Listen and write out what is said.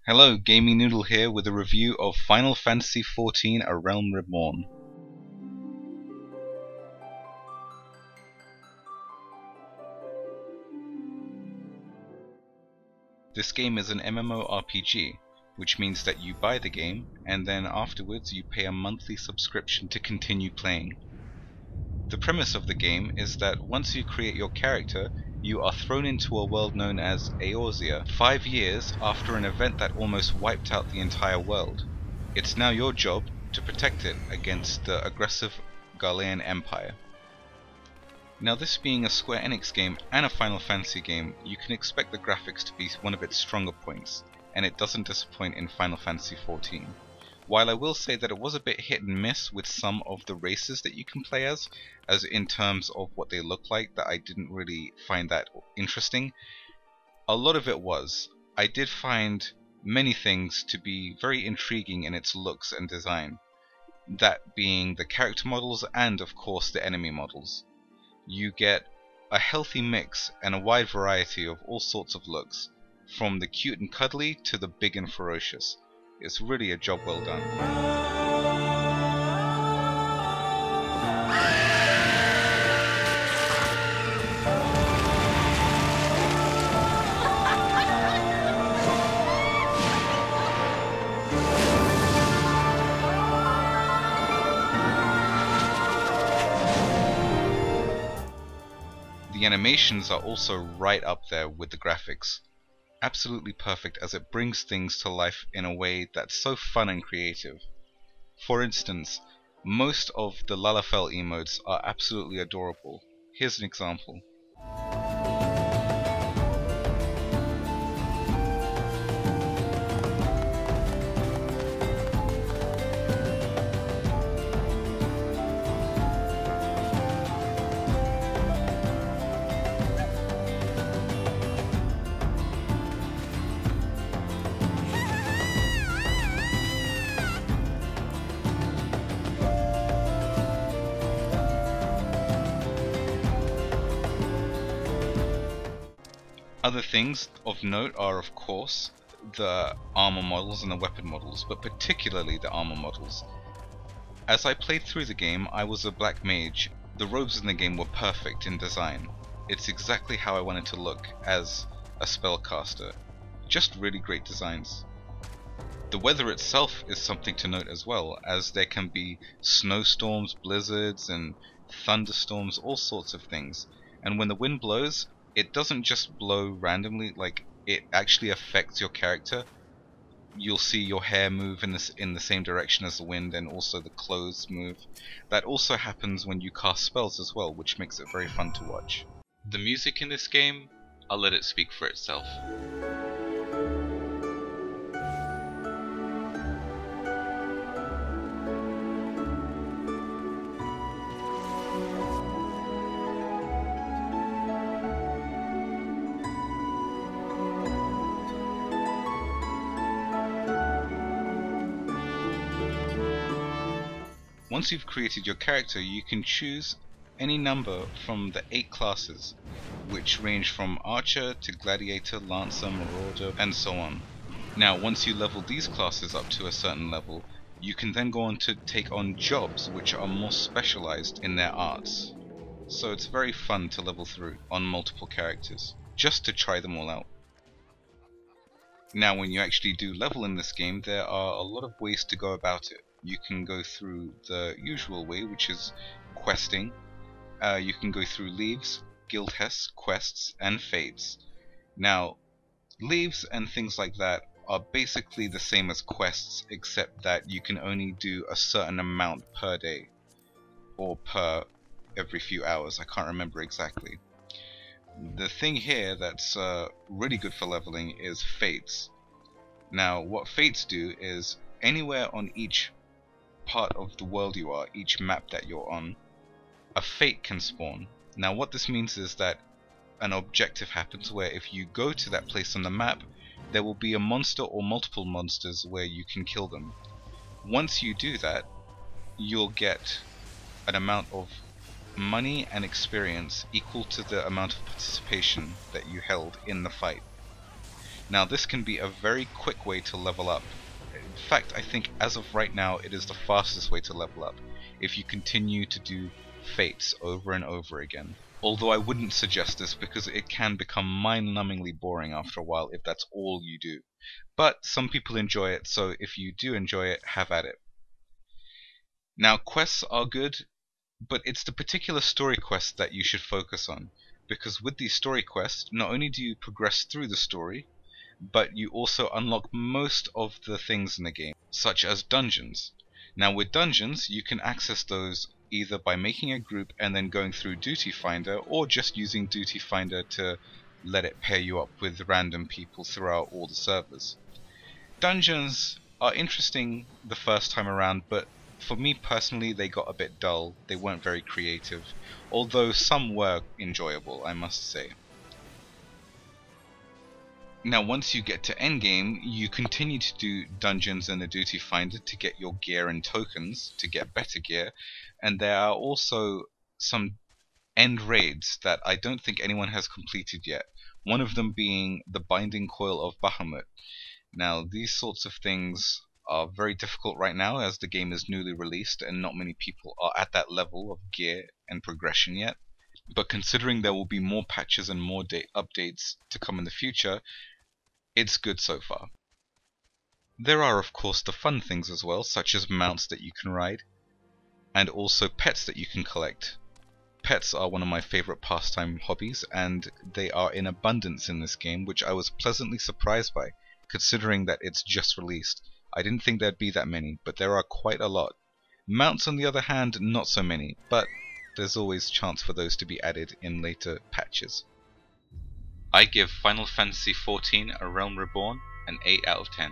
Hello, GamingNoodle here with a review of Final Fantasy XIV: A Realm Reborn. This game is an MMORPG, which means that you buy the game and then afterwards you pay a monthly subscription to continue playing. The premise of the game is that once you create your character, you are thrown into a world known as Eorzea, 5 years after an event that almost wiped out the entire world. It's now your job to protect it against the aggressive Galean Empire. Now, this being a Square Enix game and a Final Fantasy game, you can expect the graphics to be one of its stronger points, and it doesn't disappoint in Final Fantasy XIV. While I will say that it was a bit hit and miss with some of the races that you can play as in terms of what they look like, that I didn't really find that interesting. A lot of it was. I did find many things to be very intriguing in its looks and design. That being the character models and of course the enemy models. You get a healthy mix and a wide variety of all sorts of looks, from the cute and cuddly to the big and ferocious. It's really a job well done. The animations are also right up there with the graphics. Absolutely perfect, as it brings things to life in a way that's so fun and creative. For instance, most of the Lalafell emotes are absolutely adorable. Here's an example. Other things of note are, of course, the armor models and the weapon models, but particularly the armor models. As I played through the game, I was a black mage. The robes in the game were perfect in design. It's exactly how I wanted to look as a spellcaster. Just really great designs. The weather itself is something to note as well, as there can be snowstorms, blizzards, and thunderstorms, all sorts of things. And when the wind blows, it doesn't just blow randomly, like it actually affects your character. You'll see your hair move in the same direction as the wind, and also the clothes move. That also happens when you cast spells as well, which makes it very fun to watch. The music in this game, I'll let it speak for itself. Once you've created your character, you can choose any number from the 8 classes, which range from Archer to Gladiator, Lancer, Marauder, and so on. Now, once you level these classes up to a certain level, you can then go on to take on jobs which are more specialized in their arts. So it's very fun to level through on multiple characters, just to try them all out. Now, when you actually do level in this game, there are a lot of ways to go about it. You can go through the usual way, which is questing. You can go through leaves, guild tests, quests, and fates. Now, leaves and things like that are basically the same as quests, except that you can only do a certain amount per day, or per every few hours. I can't remember exactly. The thing here that's really good for leveling is fates. Now, what fates do is anywhere on each part of the world you are, each map that you're on, a fate can spawn. Now, what this means is that an objective happens where if you go to that place on the map, there will be a monster or multiple monsters where you can kill them. Once you do that, you'll get an amount of money and experience equal to the amount of participation that you held in the fight. Now this can be a very quick way to level up. In fact, I think as of right now it is the fastest way to level up, if you continue to do fates over and over again. Although I wouldn't suggest this because it can become mind-numbingly boring after a while if that's all you do. But some people enjoy it, so if you do enjoy it, have at it. Now quests are good, but it's the particular story quests that you should focus on, because with these story quests, not only do you progress through the story, but you also unlock most of the things in the game, such as dungeons. Now with dungeons, you can access those either by making a group and then going through Duty Finder, or just using Duty Finder to let it pair you up with random people throughout all the servers. Dungeons are interesting the first time around, but for me personally they got a bit dull. They weren't very creative, although some were enjoyable, I must say. Now once you get to endgame, you continue to do dungeons and the Duty Finder to get your gear and tokens, to get better gear, and there are also some end raids that I don't think anyone has completed yet, one of them being the Binding Coil of Bahamut. Now these sorts of things are very difficult right now as the game is newly released and not many people are at that level of gear and progression yet. But considering there will be more patches and more updates to come in the future, it's good so far. There are of course the fun things as well, such as mounts that you can ride, and also pets that you can collect. Pets are one of my favorite pastime hobbies, and they are in abundance in this game, which I was pleasantly surprised by, considering that it's just released. I didn't think there'd be that many, but there are quite a lot. Mounts on the other hand, not so many, but there's always chance for those to be added in later patches. I give Final Fantasy XIV: A Realm Reborn an 8 out of 10.